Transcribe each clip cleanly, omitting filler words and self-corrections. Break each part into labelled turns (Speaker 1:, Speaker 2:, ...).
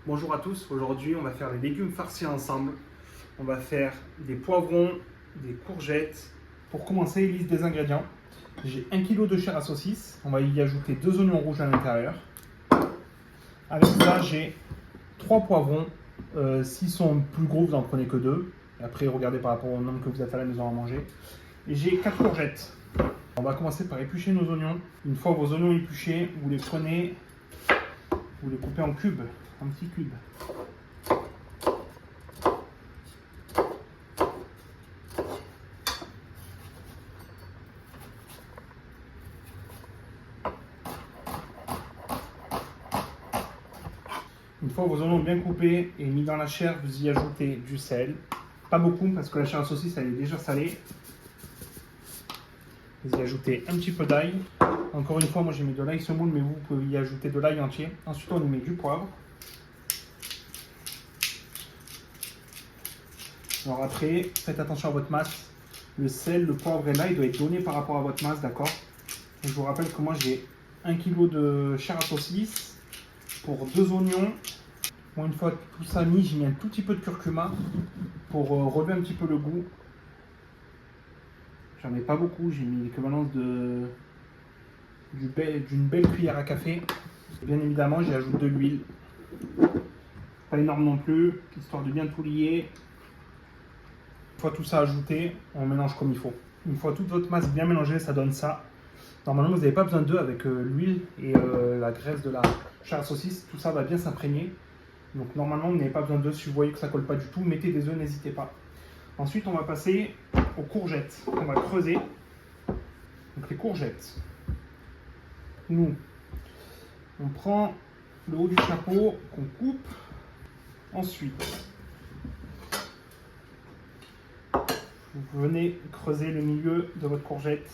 Speaker 1: Bonjour à tous, aujourd'hui on va faire les légumes farcis ensemble. On va faire des poivrons, des courgettes. Pour commencer, liste des ingrédients. J'ai 1 kg de chair à saucisse, on va y ajouter 2 oignons rouges à l'intérieur. Avec ça, j'ai 3 poivrons. S'ils sont plus gros, vous n'en prenez que 2. Et après, regardez par rapport au nombre que vous êtes à la maison à manger. Et j'ai 4 courgettes. On va commencer par éplucher nos oignons. Une fois vos oignons épluchés, vous les prenez, vous les coupez en cubes, en petits cubes. Une fois vos oignons bien coupés et mis dans la chair, vous y ajoutez du sel. Pas beaucoup parce que la chair à saucisse elle est déjà salée. Vous y ajoutez un petit peu d'ail. Encore une fois, moi j'ai mis de l'ail semoule, mais vous pouvez y ajouter de l'ail entier. Ensuite, on y met du poivre. Alors après, faites attention à votre masse. Le sel, le poivre et l'ail doivent être donnés par rapport à votre masse, d'accord? Je vous rappelle que moi j'ai 1 kg de chair à saucisse pour 2 oignons. Bon, une fois tout ça mis, j'ai mis un tout petit peu de curcuma pour relever un petit peu le goût. J'en ai pas beaucoup, j'ai mis l'équivalent d'une belle cuillère à café. Bien évidemment, j'y ajoute de l'huile. Pas énorme non plus, histoire de bien tout lier. Une fois tout ça ajouté, on mélange comme il faut. Une fois toute votre masse bien mélangée, ça donne ça. Normalement, vous n'avez pas besoin d'œufs avec l'huile et la graisse de la chair à saucisse. Tout ça va bien s'imprégner. Donc normalement, vous n'avez pas besoin d'œufs. Si vous voyez que ça ne colle pas du tout, mettez des œufs, n'hésitez pas. Ensuite, on va passer aux courgettes. On va creuser. Donc les courgettes. Nous, on prend le haut du chapeau qu'on coupe. Ensuite, vous venez creuser le milieu de votre courgette.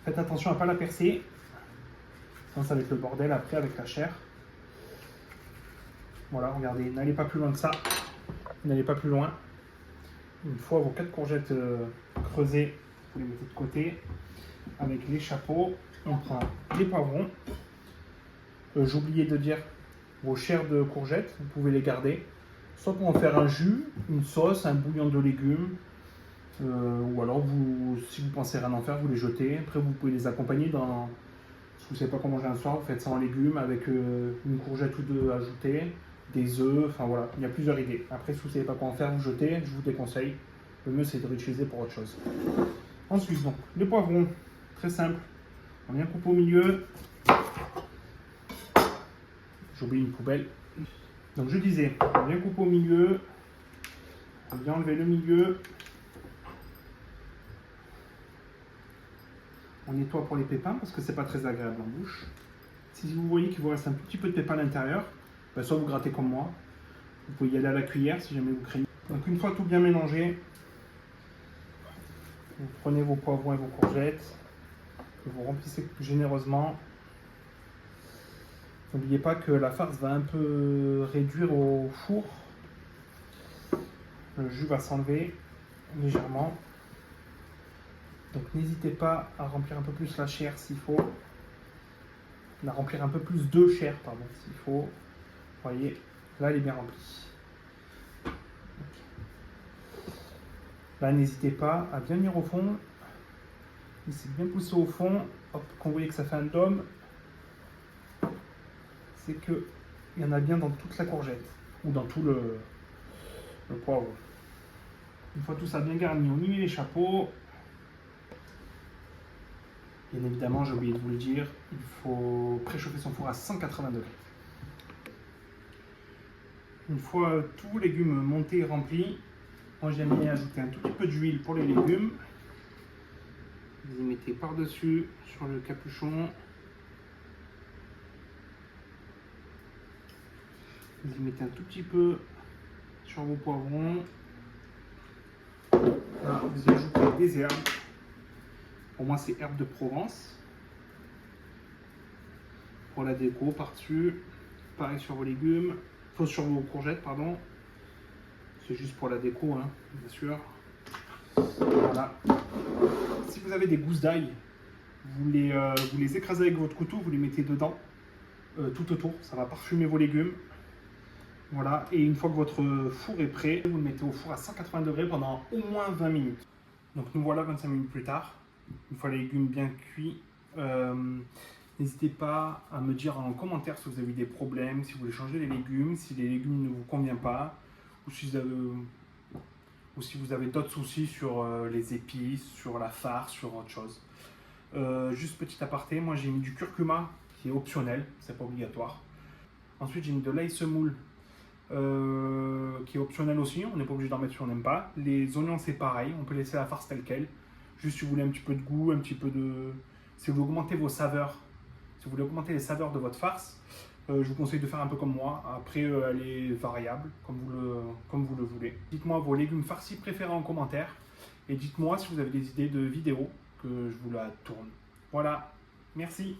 Speaker 1: Faites attention à ne pas la percer. Sinon ça va être le bordel après avec la chair. Voilà, regardez, n'allez pas plus loin que ça. N'allez pas plus loin. Une fois vos 4 courgettes creusées, vous les mettez de côté. Avec les chapeaux, on prend les poivrons. J'oubliais de dire vos chairs de courgettes, vous pouvez les garder. Soit pour en faire un jus, une sauce, un bouillon de légumes. Ou alors, si vous pensez rien en faire, vous les jetez. Après, vous pouvez les accompagner dans... Si vous ne savez pas comment manger un soir, vous faites ça en légumes avec une courgette ou deux ajoutées, des œufs, enfin voilà, il y a plusieurs idées. Après, si vous ne savez pas quoi en faire, vous jetez, je vous déconseille. Le mieux, c'est de réutiliser pour autre chose. Ensuite, donc, les poivrons, très simple. On vient couper au milieu. J'oublie une poubelle. Donc, je disais, on vient couper au milieu. On vient enlever le milieu. On nettoie pour les pépins parce que c'est pas très agréable en bouche. Si vous voyez qu'il vous reste un tout petit peu de pépins à l'intérieur, ben soit vous grattez comme moi. Vous pouvez y aller à la cuillère si jamais vous craignez. Donc une fois tout bien mélangé, vous prenez vos poivrons et vos courgettes, et vous remplissez généreusement. N'oubliez pas que la farce va un peu réduire au four. Le jus va s'enlever légèrement. Donc n'hésitez pas à remplir un peu plus la chair s'il faut. À remplir un peu plus de chair, pardon, s'il faut. Vous voyez, là elle est bien remplie. Là, n'hésitez pas à bien venir au fond. Laissez bien pousser au fond. Hop, quand vous voyez que ça fait un dôme, c'est qu'il y en a bien dans toute la courgette ou dans tout le poivre. Une fois tout ça bien garni, on y met les chapeaux. Bien évidemment, j'ai oublié de vous le dire, il faut préchauffer son four à 180 degrés. Une fois tous les légumes montés et remplis, moi j'aime bien ajouter un tout petit peu d'huile pour les légumes. Vous y mettez par-dessus sur le capuchon. Vous y mettez un tout petit peu sur vos poivrons. Là, vous y ajoutez des herbes. Pour moi, c'est herbes de Provence. Pour la déco, par-dessus. Pareil sur vos légumes. Enfin, sur vos courgettes, pardon. C'est juste pour la déco, hein, bien sûr. Voilà. Si vous avez des gousses d'ail, vous les écrasez avec votre couteau, vous les mettez dedans, tout autour, ça va parfumer vos légumes. Voilà, et une fois que votre four est prêt, vous le mettez au four à 180 degrés pendant au moins 20 minutes. Donc nous voilà 25 minutes plus tard, une fois les légumes bien cuits. N'hésitez pas à me dire en commentaire si vous avez des problèmes, si vous voulez changer les légumes, si les légumes ne vous conviennent pas, ou si vous avez d'autres soucis sur les épices, sur la farce, sur autre chose. Juste petit aparté, moi j'ai mis du curcuma qui est optionnel, c'est pas obligatoire. Ensuite j'ai mis de l'ail semoule qui est optionnel aussi, on n'est pas obligé d'en mettre si on n'aime pas. Les oignons c'est pareil, on peut laisser la farce telle quelle. Juste si vous voulez un petit peu de goût, un petit peu de... Si vous voulez augmenter vos saveurs, si vous voulez augmenter les saveurs de votre farce, je vous conseille de faire un peu comme moi. Après, elle est variable, comme vous le voulez. Dites-moi vos légumes farcis préférés en commentaire. Et dites-moi si vous avez des idées de vidéos que je vous la tourne. Voilà, merci.